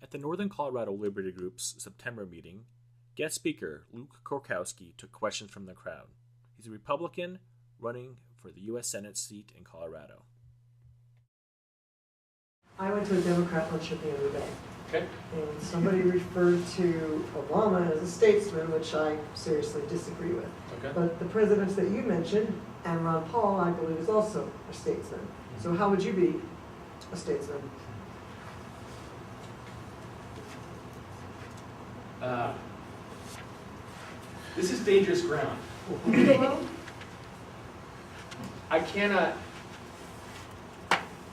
At the Northern Colorado Liberty Group's September meeting, guest speaker Luke Korkowski took questions from the crowd. He's a Republican running for the U.S. Senate seat in Colorado. I went to a Democrat luncheon the other day. Okay. And somebody referred to Obama as a statesman, which I seriously disagree with. Okay. But the presidents that you mentioned, and Ron Paul, I believe, is also a statesman. So how would you be a statesman? This is dangerous ground. I cannot,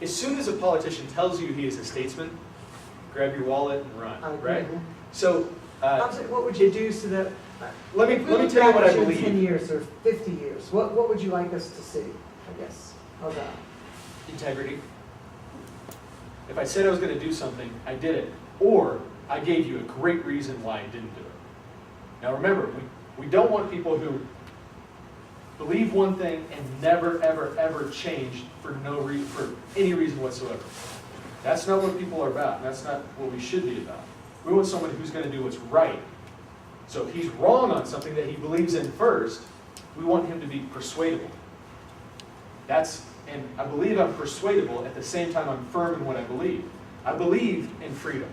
as soon as a politician tells you he is a statesman, grab your wallet and run, right? So, what would you do so that, let me tell you what I believe. 10 years or 50 years, what would you like us to see, I guess? How's that? Integrity. If I said I was going to do something, I did it. Or I gave you a great reason why I didn't do it. Now remember, we don't want people who believe one thing and never, ever, ever change for any reason whatsoever. That's not what people are about. That's not what we should be about. We want someone who's going to do what's right. So if he's wrong on something that he believes in first, we want him to be persuadable. And I believe I'm persuadable at the same time I'm firm in what I believe. I believe in freedom.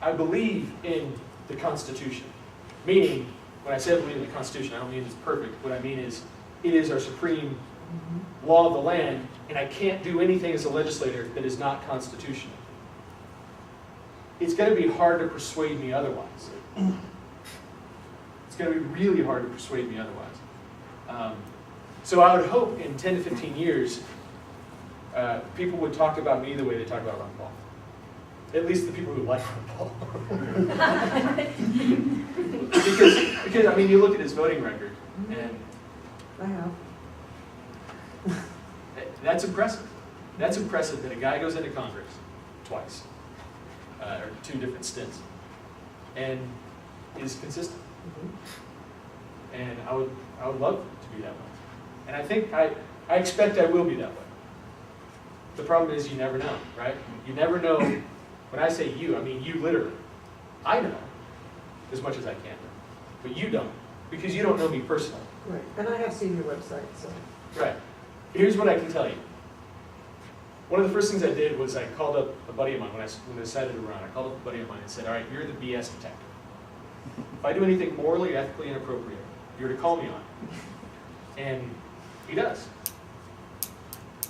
I believe in the Constitution. Meaning, when I say I believe in the Constitution, I don't mean it's perfect. What I mean is, it is our supreme law of the land, and I can't do anything as a legislator that is not constitutional. It's going to be hard to persuade me otherwise. It's going to be really hard to persuade me otherwise. So I would hope in 10 to 15 years, people would talk about me the way they talk about Ron Paul. At least the people who like Ron Paul. because I mean, you look at his voting record, and I have. That's impressive. That's impressive that a guy goes into Congress twice, or 2 different stints, and is consistent. And I would love to be that way. And I think I expect I will be that way. The problem is you never know, right? You never know. When I say you, I mean you literally. I know as much as I can, but you don't, because you don't know me personally. Right, and I have seen your website, so. Right. Here's what I can tell you. One of the first things I did was I called up a buddy of mine when I decided to run. I called up a buddy of mine and said, all right, you're the BS detector. If I do anything morally, ethically inappropriate, you're to call me on it. And he does.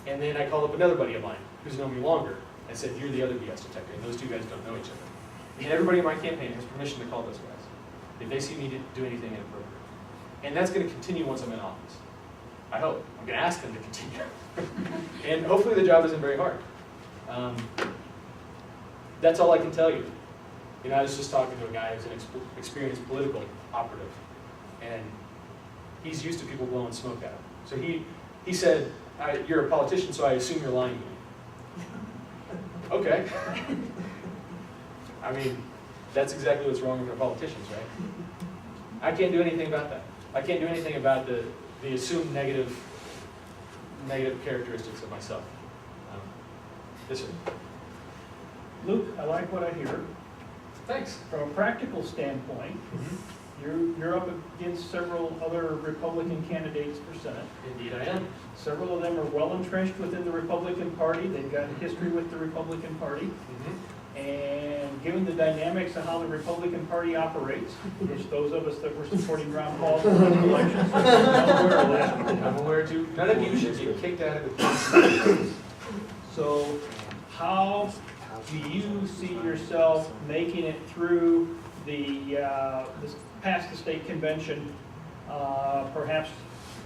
And then I called up another buddy of mine who's known me longer and said, you're the other BS detector. And those 2 guys don't know each other. And everybody in my campaign has permission to call those guys if they see me do anything inappropriate. And that's going to continue once I'm in office. I hope. I'm going to ask them to continue. And hopefully the job isn't very hard. That's all I can tell you. You know, I was just talking to a guy who's an experienced political operative, and he's used to people blowing smoke at him. So he said, you're a politician, so I assume you're lying to me. Okay. I mean, that's exactly what's wrong with our politicians, right? I can't do anything about that. I can't do anything about the assumed negative characteristics of myself. Yes, sir. Luke, I like what I hear. Thanks. From a practical standpoint, you're up against several other Republican candidates for Senate. Indeed I am. Several of them are well entrenched within the Republican Party. They've got history with the Republican Party. And given the dynamics of how the Republican Party operates, which those of us that were supporting Ron Paul for the elections are well aware of that. I'm aware too. None of you should get kicked out of the party. So how do you see yourself making it through past the state convention, perhaps,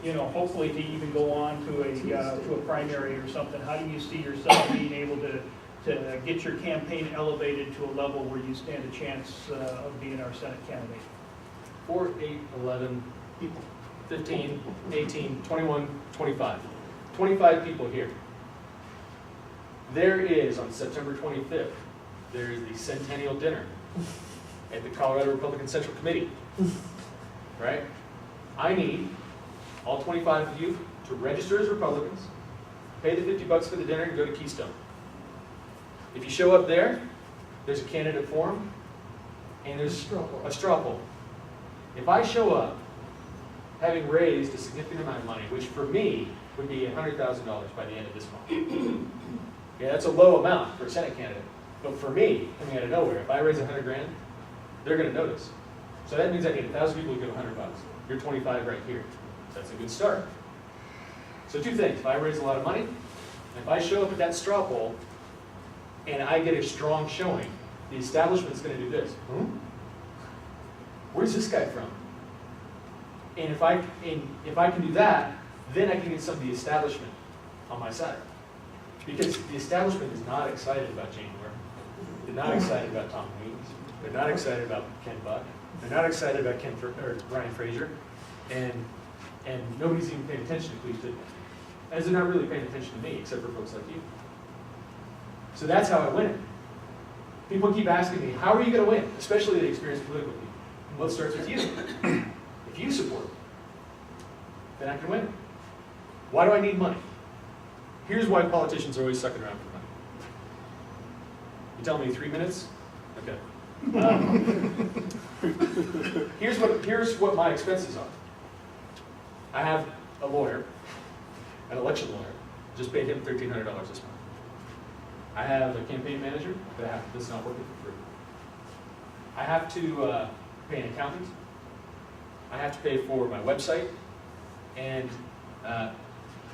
hopefully to even go on to a primary or something? How do you see yourself being able to get your campaign elevated to a level where you stand a chance of being our Senate candidate? 4, 8, 11, 15, 18, 21, 25. 25 people here. There is, on September 25th, there is the Centennial Dinner at the Colorado Republican Central Committee. Right? I need all 25 of you to register as Republicans, pay the $50 for the dinner, and go to Keystone. If you show up there, there's a candidate forum, and there's Straw poll. a straw poll. If I show up having raised a significant amount of money, which for me would be $100,000 by the end of this month. Yeah, that's a low amount for a Senate candidate. But for me, coming out of nowhere, if I raise 100 grand, they're going to notice. So that means I need 1,000 people to give $100. You're 25 right here. So that's a good start. So two things. If I raise a lot of money, and if I show up at that straw poll, and I get a strong showing, the establishment's going to do this. Where's this guy from? And if I can do that, then I can get some of the establishment on my side. Because the establishment is not excited about Jane Ware. They're not excited about Tom Weems. They're not excited about Ken Buck. They're not excited about Brian Fraser. And nobody's even paying attention to Cleve Tidman. As they're not really paying attention to me, except for folks like you. So that's how I win it. People keep asking me, how are you going to win? Especially the experienced political people. Well, it starts with you. If you support, then I can win. Why do I need money? Here's why politicians are always sucking around for money. You tell me 3 minutes? Okay. Here's what my expenses are. I have a lawyer, an election lawyer, just paid him $1,300 this month. I have a campaign manager that's not working for free. I have to pay an accountant. I have to pay for my website, and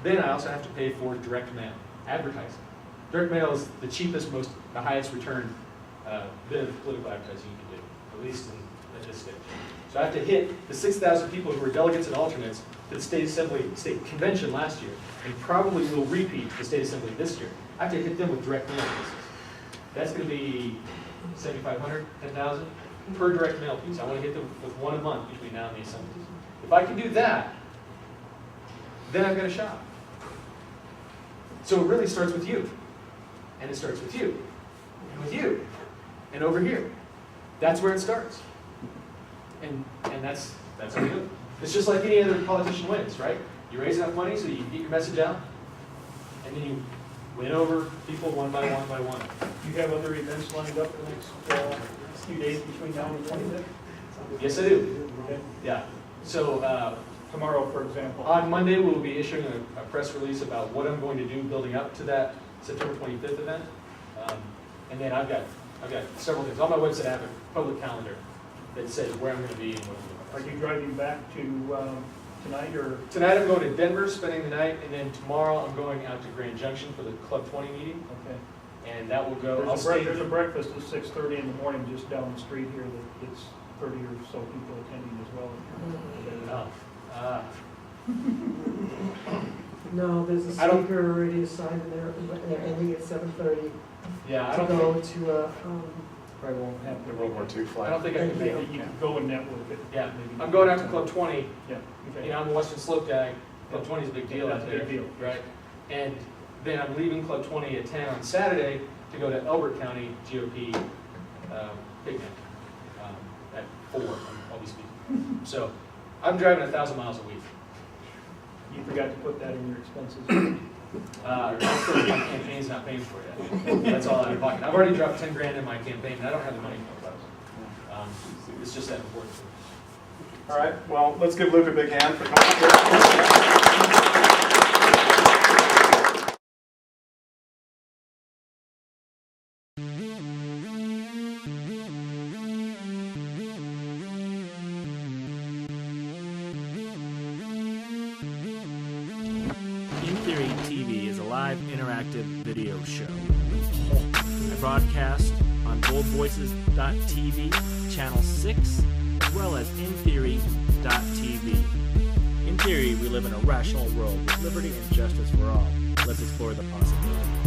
then I also have to pay for direct mail, advertising. Direct mail is the cheapest, the highest return bit of political advertising you can do, at least at this stage. So I have to hit the 6,000 people who were delegates and alternates to the state convention last year, and probably will repeat the state assembly this year. I have to hit them with direct mail pieces. That's going to be 7,500, 10,000 per direct mail piece. I want to hit them with one a month between now and the assembly. If I can do that, then I've got a shot. So it really starts with you, and it starts with you, and with you, and over here. That's where it starts. And that's how we do it. It's just like any other politician wins, right? You raise enough money so you can get your message out, and then you win over people one by one by one. You have other events lined up the next few days between now and the 25th? Yes, I do. Okay. Yeah. So Tomorrow, for example. on Monday, we'll be issuing a press release about what I'm going to do building up to that September 25th event. And then I've got several things. On my website, I have a public calendar that says where I'm going to be and what I'm doing. Are you driving back to tonight or? Tonight I'm going to Denver, spending the night, and then tomorrow I'm going out to Grand Junction for the Club 20 meeting. Okay. And that will go. There's a breakfast at 6:30 in the morning just down the street here that's 30 or so people attending as well. No, there's a speaker already assigned, and they're ending at 7:30 Yeah, I to don't go think. to Probably won't have The to. World War II I flag. don't think I can make it. You can go and network it. Yeah, Maybe. I'm going out to Club 20. Yeah. Okay. You know, I'm a Western Slope guy. Club 20 is a big deal That's out a there, big deal. right? And then I'm leaving Club 20 at 10 on Saturday to go to Elbert County GOP picnic at 4. I'll be speaking. So I'm driving 1,000 miles a week. You forgot to put that in your expenses. My campaign's not paying for it yet. That's all out of pocket. I've already dropped 10 grand in my campaign, and I don't have the money for it. It's just that important. All right, well, let's give Luke a big hand for coming here. In Theory TV is a live interactive video show. I broadcast on boldvoices.tv, channel 6, as well as intheory.tv. In theory, we live in a rational world with liberty and justice for all. Let's explore the possibilities.